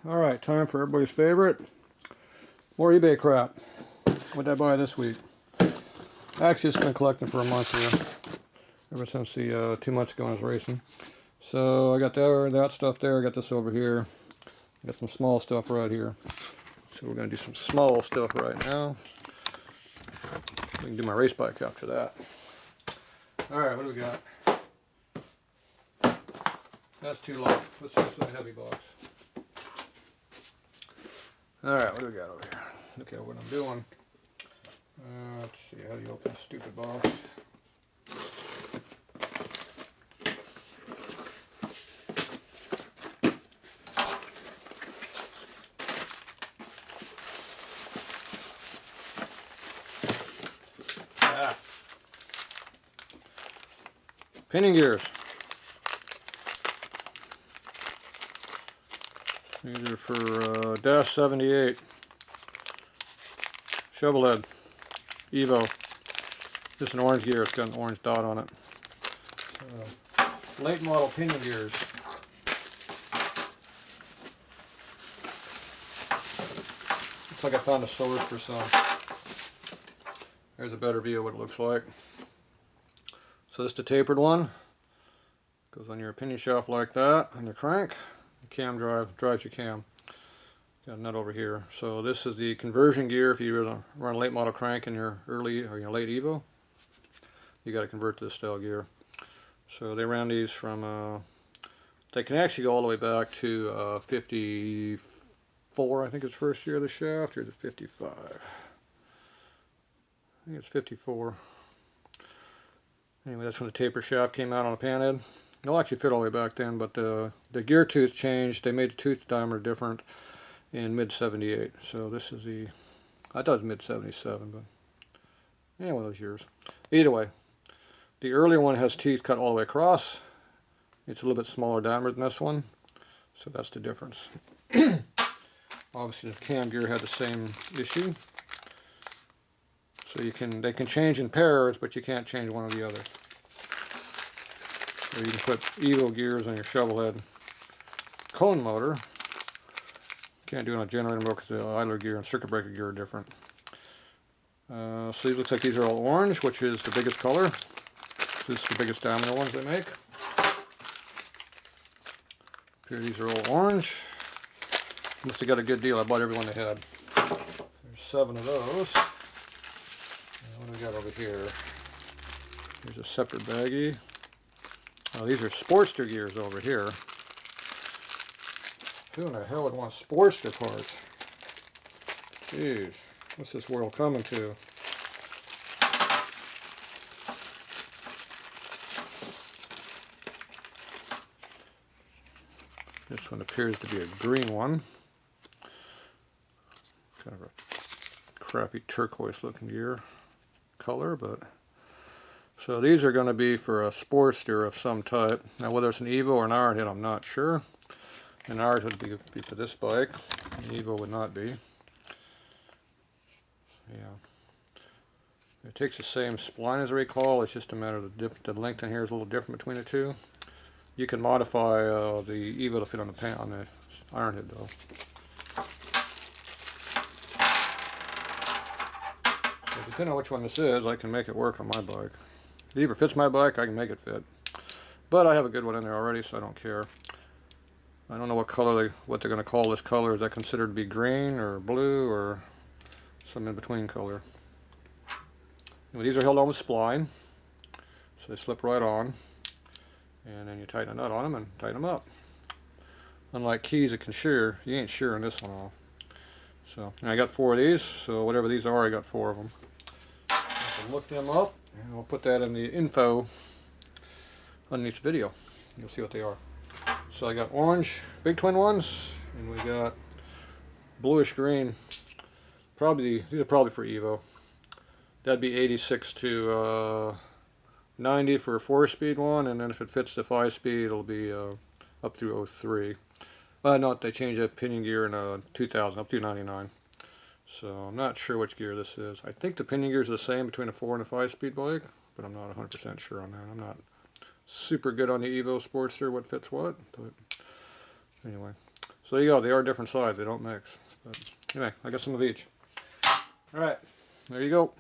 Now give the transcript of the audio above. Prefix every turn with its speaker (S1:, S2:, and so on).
S1: Alright, time for everybody's favorite. More eBay crap. What did I buy this week? Actually, it's been collecting for a month here. Ever since the 2 months ago I was racing. So I got that stuff there. I got this over here. I got some small stuff right here. So we're going to do some small stuff right now. We can do my race bike after that. Alright, what do we got? That's too light. Let's use the heavy box. Alright, what do we got over here? Look at what I'm doing. Let's see, how do you open this stupid box? Pinion gears. These are for Dash 78. Shovelhead. Evo. This is an orange gear. It's got an orange dot on it. Late model pinion gears. Looks like I found a source for some. There's a better view of what it looks like. So this is the tapered one. Goes on your pinion shaft like that, on your crank. Cam drives your cam. Got a nut over here. So this is the conversion gear if you run a late model crank in your early or your late Evo. You got to convert to this style gear. So they ran these from, they can actually go all the way back to 54, I think it's first year of the shaft, or is it 55? I think it's 54. Anyway, that's when the taper shaft came out on a panhead. It'll actually fit all the way back then, but the gear tooth changed. They made the tooth diameter different in mid-78. So this is the, I thought it was mid-77, but yeah, one of those years. Either way, the earlier one has teeth cut all the way across. It's a little bit smaller diameter than this one, so that's the difference. Obviously the cam gear had the same issue. So they can change in pairs, but you can't change one or the other. So you can put Evo gears on your shovelhead cone motor. Can't do it on a generator motor because the idler gear and circuit breaker gear are different. So it looks like these are all orange, which is the biggest color. This is the biggest diameter ones they make. Here, these are all orange. Must have got a good deal. I bought every one they had. There's 7 of those. What do we got over here? Here's a separate baggie. Oh, these are Sportster gears over here. Who in the hell would want Sportster parts? Jeez, what's this world coming to? This one appears to be a green one. Kind of a crappy turquoise looking gear color, but so these are going to be for a Sportster of some type. Now whether it's an Evo or an Ironhead, I'm not sure. An Ironhead would be for this bike. An Evo would not be. Yeah. It takes the same spline as I recall. It's just a matter of the length in here is a little different between the two. You can modify the Evo to fit on the Ironhead though. So depending on which one this is, I can make it work on my bike. If it either fits my bike, I can make it fit. But I have a good one in there already, so I don't care. I don't know what color what they're going to call this color. Is that considered to be green or blue or some in between color? Anyway, these are held on with spline, so they slip right on. And then you tighten a nut on them and tighten them up. Unlike keys that can shear, you ain't shearing this one off. So, and I got 4 of these, so whatever these are, I got 4 of them. I can look them up, and we'll put that in the info underneath the video. You'll see what they are. So I got orange, big twin ones, and we got bluish green. These are probably for Evo. That'd be 86 to 90 for a 4-speed one, and then if it fits the 5-speed, it'll be up through 03. No, they changed that pinion gear in 2000, up through 99. So I'm not sure which gear this is. I think the pinion gears are the same between a 4 and a 5-speed bike, but I'm not 100% sure on that. I'm not super good on the Evo Sportster, what fits what, but anyway. So there you go, they are different sides, they don't mix. But anyway, I got some of each. Alright, there you go.